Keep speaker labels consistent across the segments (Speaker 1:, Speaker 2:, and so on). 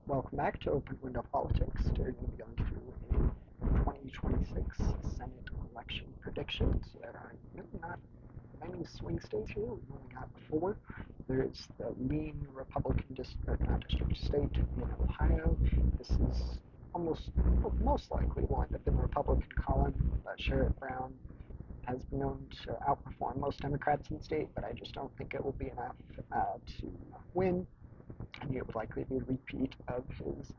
Speaker 1: Welcome back to Open Window Politics. Today we're going to be going through a 2026 Senate election predictions. There are really not many swing states here. We've only got four. There's the lean Republican district state in Ohio. This is most likely will end up in the Republican column, but Sherrod Brown has been known to outperform most Democrats in the state, but I just don't think it will be enough to win. And it would likely be a repeat of his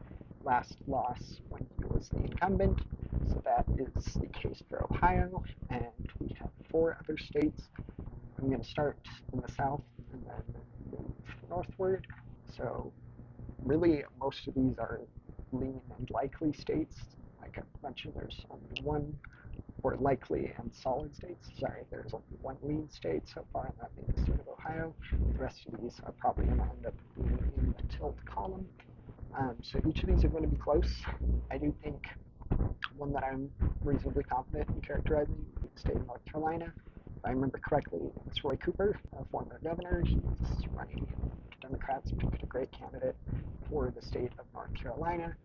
Speaker 1: last loss when he was the incumbent. So that is the case for Ohio, and we have four other states. I'm going to start in the south and then move northward. So really, most of these are lean and likely states. Like I mentioned, there's only one, or likely and solid states. Sorry, there's only one lean state so far, and that being the state of Ohio. The rest of these are probably going to end up being in the tilt column. So each of these are going to be close. I do think one that I'm reasonably confident in characterizing is the state of North Carolina. If I remember correctly, it's Roy Cooper, a former governor. He's running. Democrats picked a great candidate for the state of North Carolina,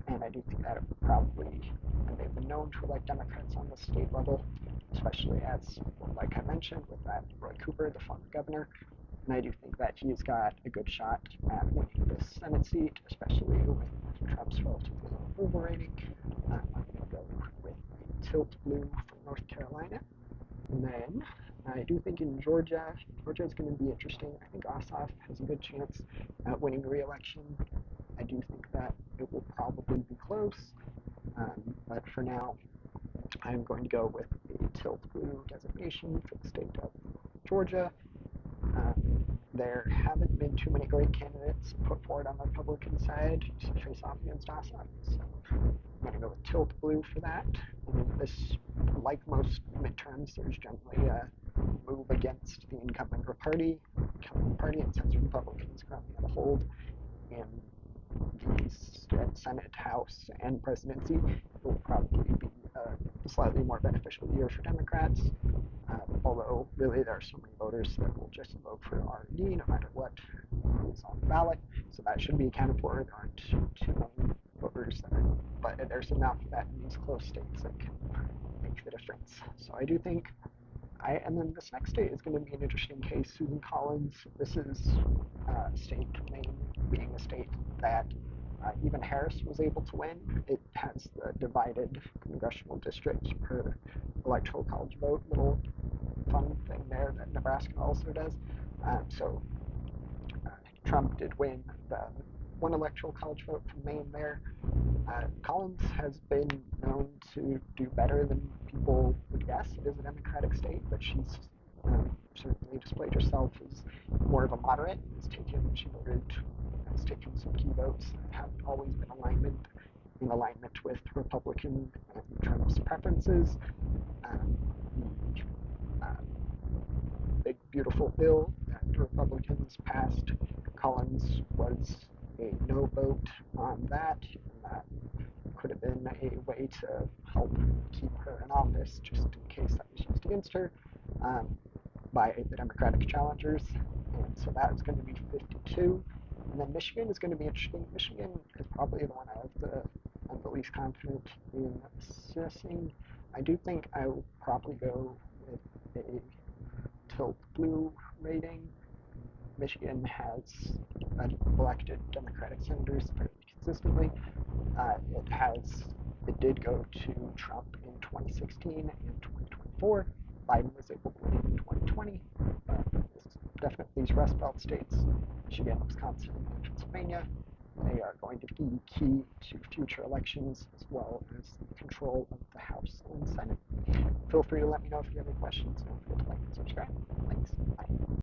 Speaker 1: and I do think that it would probably, and they've been known to elect Democrats on the state level, especially as, like I mentioned, with that Roy Cooper, the former governor. And I do think that he's got a good shot at winning this Senate seat, especially with Trump's relatively low approval rating. I'm going to go with tilt blue for North Carolina. And then I do think in Georgia is going to be interesting. I think Ossoff has a good chance at winning re-election. I do think that it will probably be close, but for now, I'm going to go with the tilt blue designation for the state of Georgia. There haven't been too many great candidates put forward on the Republican side to face off against Ossoff, so I'm going to go with tilt blue for that. And this, like most midterms, there's generally a move against the incumbent party, and since Republicans currently have a hold in the Senate, House, and presidency, it will probably be a slightly more beneficial year for Democrats. Although really there are so many voters that will just vote for R&D no matter what is on the ballot, so that should be accounted for. There aren't too many voters that are, but there's enough that in these close states that can make the difference. So I do think and then this next state is going to be an interesting case. Susan Collins, this is state Maine being a state that even Harris was able to win. It has the divided congressional district per electoral college vote, little fun thing there that Nebraska also does. So Trump did win the one electoral college vote from Maine there. Collins has been known to do better than people would guess. It is a Democratic state, but she's certainly displayed herself as more of a moderate. Has taken some key votes that have always been in alignment with Republican and Trump's preferences. The big beautiful bill that the Republicans passed, Collins was a no vote on that, and that could have been a way to help keep her in office just in case that was used against her by the Democratic challengers. And so that is going to be 52. And then Michigan is going to be interesting. Michigan is probably the one I'm the least confident in assessing. I do think I will probably go with a tilt blue rating. Michigan has elected Democratic senators fairly consistently. It did go to Trump in 2016 and 2024. Biden was able to win in 2020. Definitely these Rust Belt states, Michigan, Wisconsin, and Pennsylvania, they are going to be key to future elections as well as control of the House and Senate. Feel free to let me know if you have any questions. Don't forget to like and subscribe. Thanks. Bye.